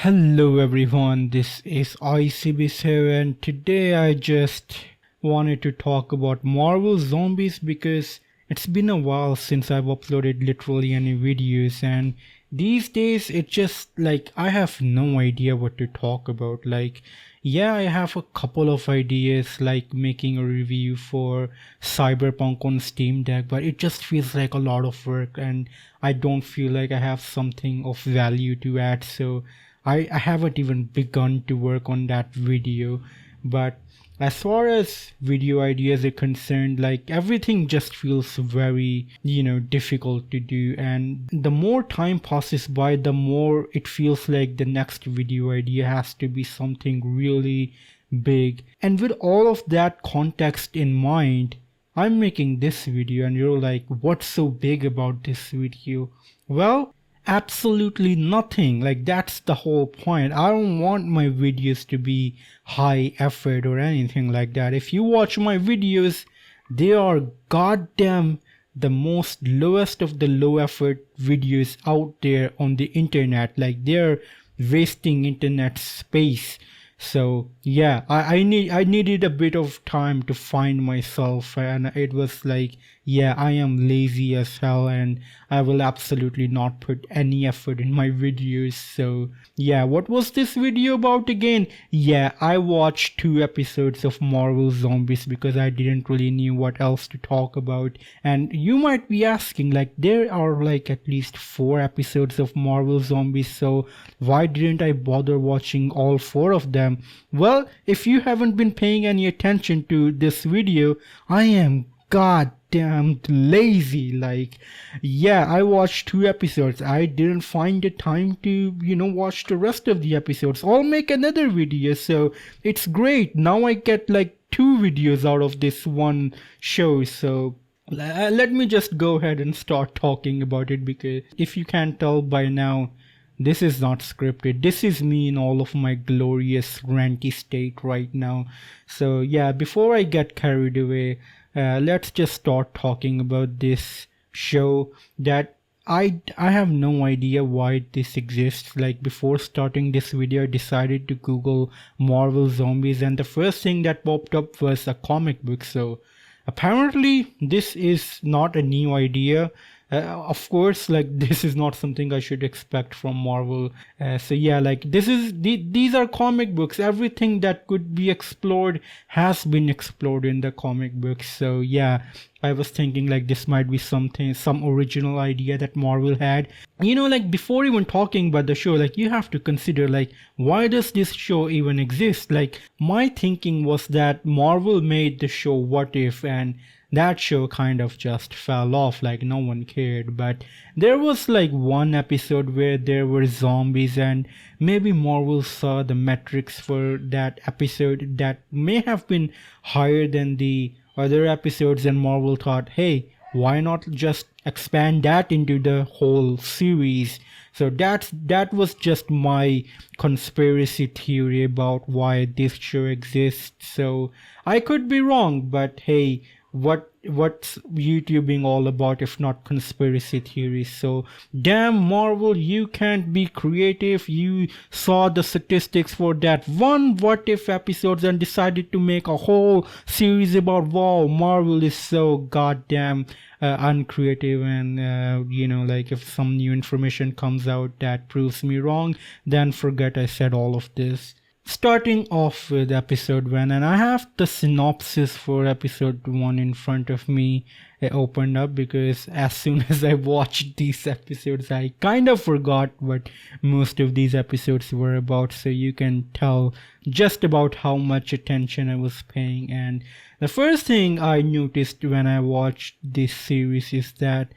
Hello everyone, this is icyabyss here, and today I just wanted to talk about Marvel Zombies because it's been a while since I've uploaded literally any videos, and these days it's just like I have no idea what to talk about. Yeah, I have a couple of ideas like making a review for Cyberpunk on Steam Deck, but it just feels like a lot of work and I don't feel like I have something of value to add, so I haven't even begun to work on that video. But as far as video ideas are concerned, like everything just feels very, difficult to do. And the more time passes by, the more it feels like the next video idea has to be something really big. And with all of that context in mind, I'm making this video and you're like, what's so big about this video? Well, absolutely nothing. Like that's the whole point. I don't want my videos to be high effort or anything like that. If you watch my videos, they are goddamn the most lowest of the low effort videos out there on the internet. Like they're wasting internet space. So yeah, I needed a bit of time to find myself, and it was like, yeah, I am lazy as hell and I will absolutely not put any effort in my videos. So yeah, what was this video about again? Yeah, I watched 2 episodes of Marvel Zombies because I didn't really knew what else to talk about. And you might be asking, like, there are like at least 4 episodes of Marvel Zombies, so why didn't I bother watching all 4 of them? Well, if you haven't been paying any attention to this video, I am goddamn lazy. Like, yeah, I watched 2 episodes. I didn't find the time to, watch the rest of the episodes. I'll make another video, so it's great. Now I get like 2 videos out of this one show, so let me just go ahead and start talking about it, because if you can't tell by now, this is not scripted. This is me in all of my glorious ranty state right now. So yeah, before I get carried away, let's just start talking about this show that I have no idea why this exists. Like before starting this video, I decided to Google Marvel Zombies, and the first thing that popped up was a comic book. So apparently this is not a new idea. Of course, like this is not something I should expect from Marvel. So yeah, like these are comic books. Everything that could be explored has been explored in the comic books. So yeah, I was thinking like this might be some original idea that Marvel had. Like before even talking about the show, like you have to consider like, why does this show even exist? Like my thinking was that Marvel made the show What If, and that show kind of just fell off, like no one cared. But there was like one episode where there were zombies, and maybe Marvel saw the metrics for that episode that may have been higher than the other episodes, and Marvel thought, hey, why not just expand that into the whole series? So that was just my conspiracy theory about why this show exists. So I could be wrong, but hey, what's YouTubing all about if not conspiracy theories? So damn Marvel, you can't be creative. You saw the statistics for that one What If episodes and decided to make a whole series about, wow, Marvel is so goddamn uncreative, and like if some new information comes out that proves me wrong, then forget I said all of this. Starting off with episode 1, and I have the synopsis for episode 1 in front of me. It opened up because as soon as I watched these episodes, I kind of forgot what most of these episodes were about, so you can tell just about how much attention I was paying. And the first thing I noticed when I watched this series is that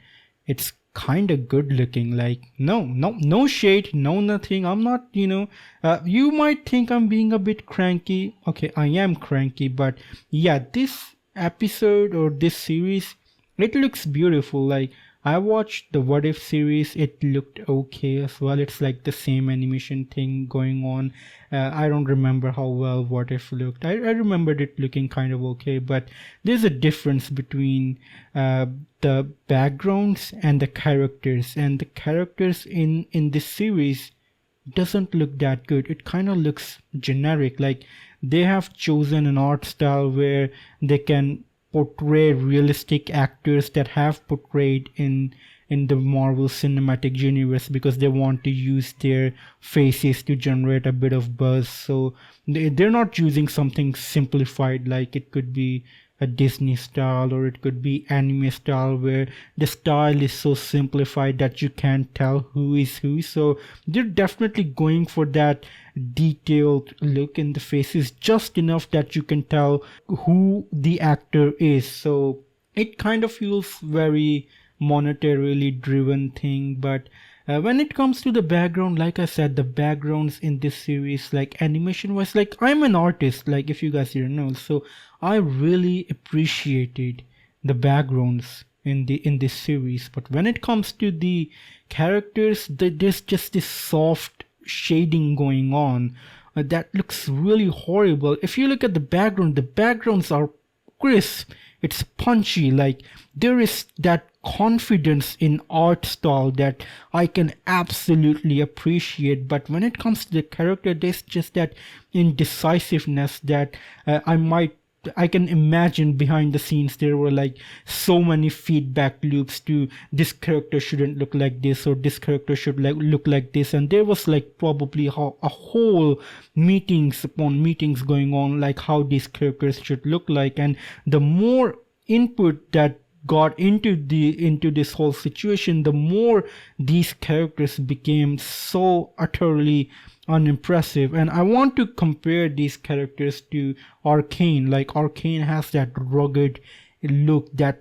it's kind of good looking. Like no shade, no nothing. I'm not, you might think I'm being a bit cranky. Okay, I am cranky, but yeah, this episode or this series, it looks beautiful. Like I watched the What If series, it looked okay as well. It's like the same animation thing going on. I don't remember how well What If looked. I remembered it looking kind of okay, but there's a difference between the backgrounds and the characters. And the characters in this series doesn't look that good. It kind of looks generic. Like they have chosen an art style where they can portray realistic actors that have portrayed in the Marvel Cinematic Universe, because they want to use their faces to generate a bit of buzz. So they're not using something simplified, like it could be a Disney style or it could be anime style, where the style is so simplified that you can't tell who is who. So they're definitely going for that detailed look in the faces, just enough that you can tell who the actor is. So it kind of feels very monetarily driven thing. But when it comes to the background, like I said, the backgrounds in this series, like animation wise, like I'm an artist, like if you guys didn't know, so I really appreciated the backgrounds in this series. But when it comes to the characters, there's just this soft shading going on that looks really horrible. If you look at the background, the backgrounds are crisp, it's punchy, like there is that confidence in art style that I can absolutely appreciate. But when it comes to the character, there's just that indecisiveness that I can imagine behind the scenes there were like so many feedback loops to this character shouldn't look like this, or this character should like look like this, and there was like probably a whole meetings upon meetings going on, like how these characters should look like. And the more input that got into this whole situation, the more these characters became so utterly unimpressive. And I want to compare these characters to Arcane. Like Arcane has that rugged look that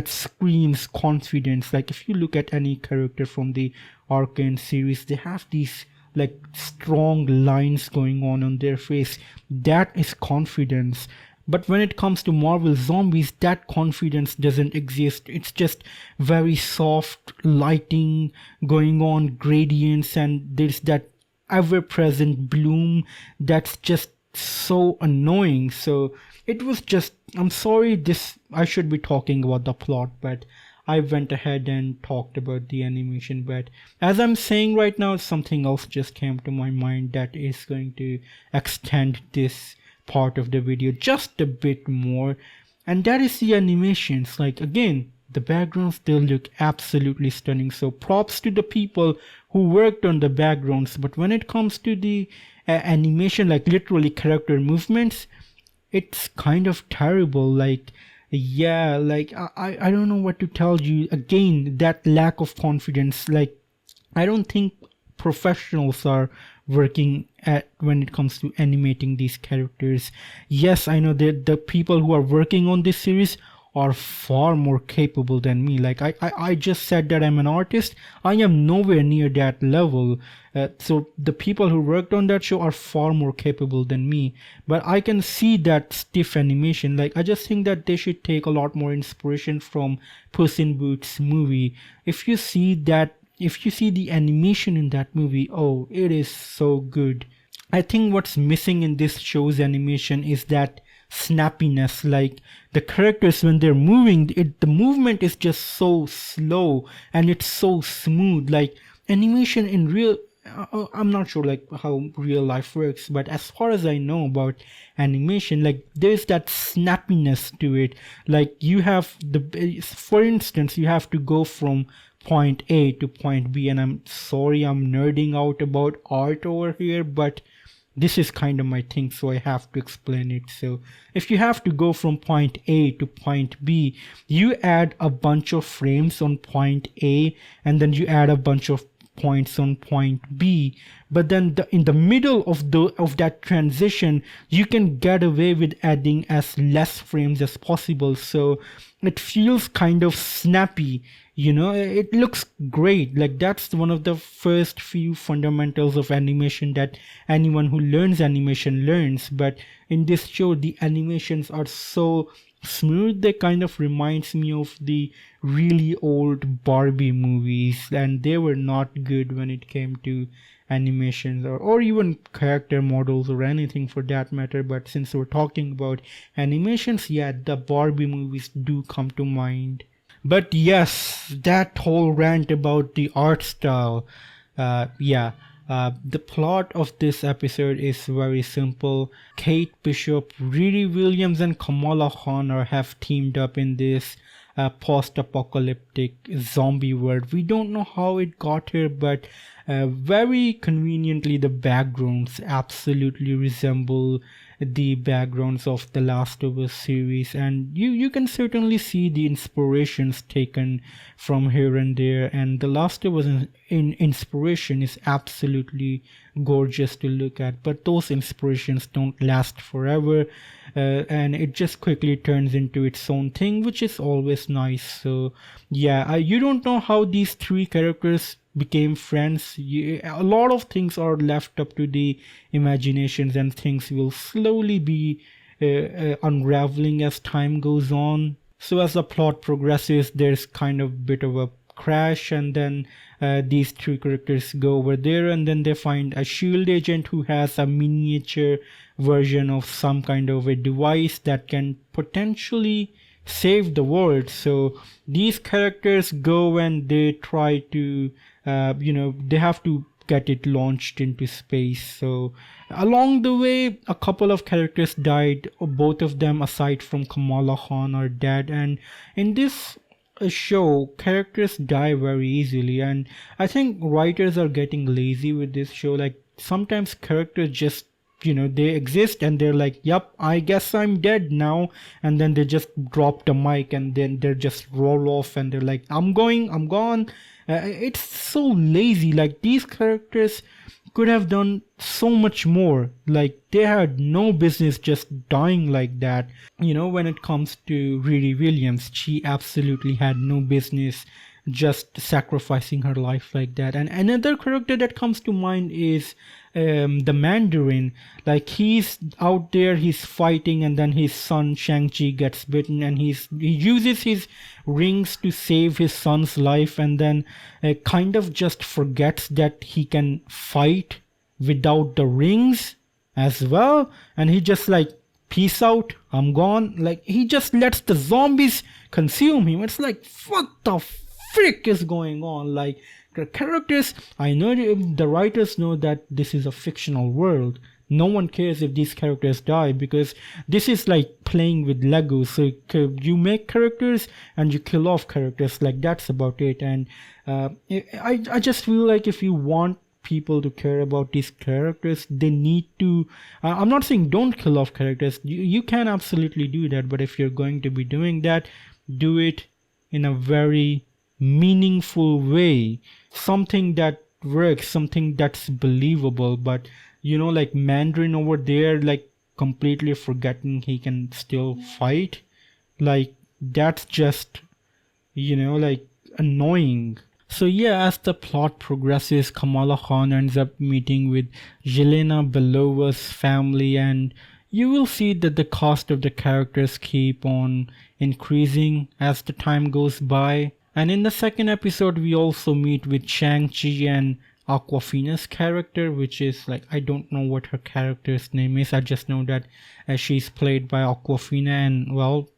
screams confidence. Like if you look at any character from the Arcane series, they have these like strong lines going on their face. That is confidence. But when it comes to Marvel Zombies, that confidence doesn't exist. It's just very soft lighting going on, gradients, and there's that ever-present bloom that's just so annoying. So it was just, I'm sorry, this I should be talking about the plot, but I went ahead and talked about the animation. But as I'm saying right now, something else just came to my mind that is going to extend this part of the video just a bit more, and that is the animations. Like again, the backgrounds, they look absolutely stunning, so props to the people who worked on the backgrounds. But when it comes to the animation, like literally character movements, it's kind of terrible. Like yeah, like I don't know what to tell you. Again, that lack of confidence. Like I don't think professionals are working at when it comes to animating these characters. Yes, I know that the people who are working on this series are far more capable than me. Like I just said that I'm an artist. I am nowhere near that level. So the people who worked on that show are far more capable than me. But I can see that stiff animation. Like I just think that they should take a lot more inspiration from Puss in Boots movie. If you see the animation in that movie, oh, it is so good. I think what's missing in this show's animation is that snappiness. Like the characters, when they're moving, the movement is just so slow and it's so smooth. Like animation in real, I'm not sure like how real life works, but as far as I know about animation, like there's that snappiness to it. Like you have for instance, you have to go from point A to point B, and I'm sorry I'm nerding out about art over here, but this is kind of my thing, so I have to explain it. So if you have to go from point A to point B, you add a bunch of frames on point A, and then you add a bunch of points on point B. But then in the middle of that transition, you can get away with adding as less frames as possible, so it feels kind of snappy. You know, it looks great. Like that's one of the first few fundamentals of animation that anyone who learns animation learns. But in this show, the animations are so smooth. They kind of reminds me of the really old Barbie movies, and they were not good when it came to animations or even character models or anything for that matter. But since we're talking about animations, yeah, the Barbie movies do come to mind. But yes, that whole rant about the art style, yeah, The plot of this episode is very simple. Kate Bishop, Riri Williams, and Kamala Khan have teamed up in this post-apocalyptic zombie world. We don't know how it got here, but very conveniently the backgrounds absolutely resemble the backgrounds of the Last of Us series, and you can certainly see the inspirations taken from here and there. And the Last of Us in inspiration is absolutely gorgeous to look at, but those inspirations don't last forever, and it just quickly turns into its own thing, which is always nice. So yeah, you don't know how these three characters became friends. A lot of things are left up to the imaginations, and things will slowly be unraveling as time goes on. So as the plot progresses, there's kind of bit of a crash, and then these three characters go over there, and then they find a shield agent who has a miniature version of some kind of a device that can potentially save the world. So these characters go and they try to they have to get it launched into space. So along the way, a couple of characters died. Both of them, aside from Kamala Khan, are dead. And in this show, characters die very easily, and I think writers are getting lazy with this show. Like sometimes characters just they exist and they're like, yep, I guess I'm dead now, and then they just drop the mic and then they just roll off and they're like, I'm gone. It's so lazy. Like these characters could have done so much more. Like they had no business just dying like that. When it comes to Riri Williams, she absolutely had no business just sacrificing her life like that. And another character that comes to mind is the Mandarin. Like he's out there, he's fighting, and then his son Shang-Chi gets bitten, and he uses his rings to save his son's life, and then kind of just forgets that he can fight without the rings as well, and he just like, peace out, I'm gone. Like he just lets the zombies consume him. It's like, what the frick is going on? Like the characters, I know the writers know that this is a fictional world. No one cares if these characters die, because this is like playing with Legos. So you make characters and you kill off characters. Like that's about it. And I just feel like if you want people to care about these characters, they need to I'm not saying don't kill off characters. You can absolutely do that, but if you're going to be doing that, do it in a very meaningful way, something that works, something that's believable. But like Mandarin over there, like completely forgetting he can still fight, like that's just like annoying. So yeah, as the plot progresses, Kamala Khan ends up meeting with Yelena Belova's family, and you will see that the cast of the characters keep on increasing as the time goes by. And in the second episode, we also meet with Shang-Chi and Aquafina's character, which is like, I don't know what her character's name is. I just know that she's played by Aquafina, and well,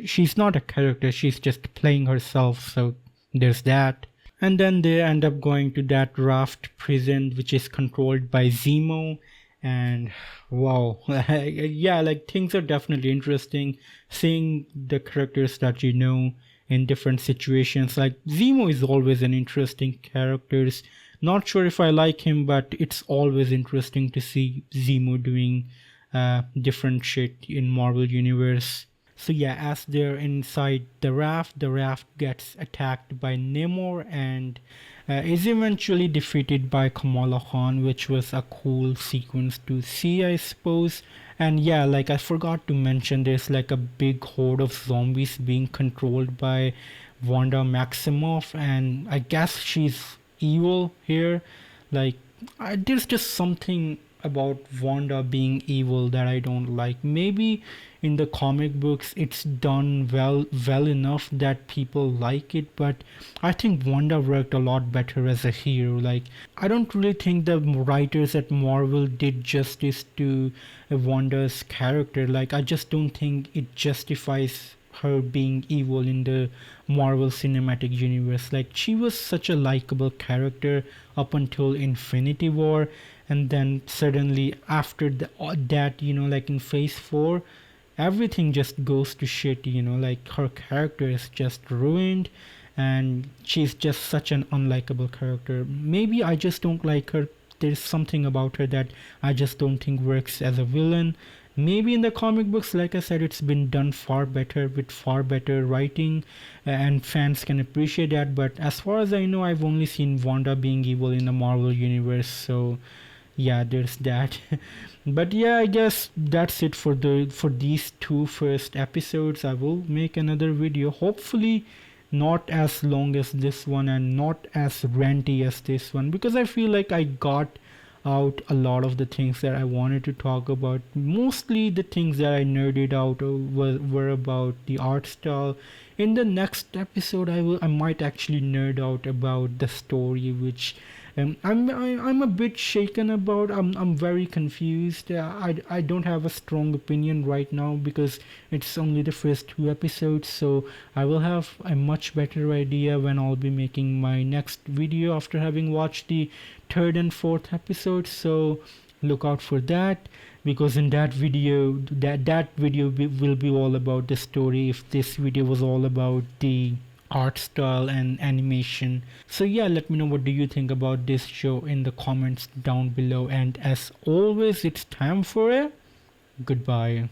she's not a character, she's just playing herself, so there's that. And then they end up going to that raft prison, which is controlled by Zemo. And wow, yeah, like things are definitely interesting. Seeing the characters that in different situations. Like Zemo is always an interesting character. Not sure if I like him, but it's always interesting to see Zemo doing different shit in Marvel Universe. So yeah, as they're inside the raft gets attacked by Namor and is eventually defeated by Kamala Khan, which was a cool sequence to see, I suppose. And yeah, like I forgot to mention, there's like a big horde of zombies being controlled by Wanda Maximoff, and I guess she's evil here. Like there's just something about Wanda being evil that I don't like. Maybe in the comic books it's done well enough that people like it, but I think Wanda worked a lot better as a hero. Like I don't really think the writers at Marvel did justice to Wanda's character. Like I just don't think it justifies her being evil in the Marvel Cinematic Universe. Like, she was such a likable character up until Infinity War, and then suddenly after that, like in Phase 4, everything just goes to shit, like her character is just ruined, and she's just such an unlikable character. Maybe I just don't like her. There's something about her that I just don't think works as a villain. Maybe in the comic books, like I said, it's been done far better with far better writing, and fans can appreciate that. But as far as I know, I've only seen Wanda being evil in the Marvel universe, so yeah, there's that. But yeah, I guess that's it for these two first episodes. I will make another video, hopefully not as long as this one and not as ranty as this one, because I feel like I got out a lot of the things that I wanted to talk about. Mostly the things that I nerded out were about the art style. In the next episode, I might actually nerd out about the story, which I'm a bit shaken about. I'm very confused. I don't have a strong opinion right now because it's only the first two episodes. So I will have a much better idea when I'll be making my next video after having watched the third and fourth episode. So look out for that, because in that video will be all about the story, if this video was all about the art style and animation. So yeah, let me know what do you think about this show in the comments down below, and as always, it's time for a goodbye.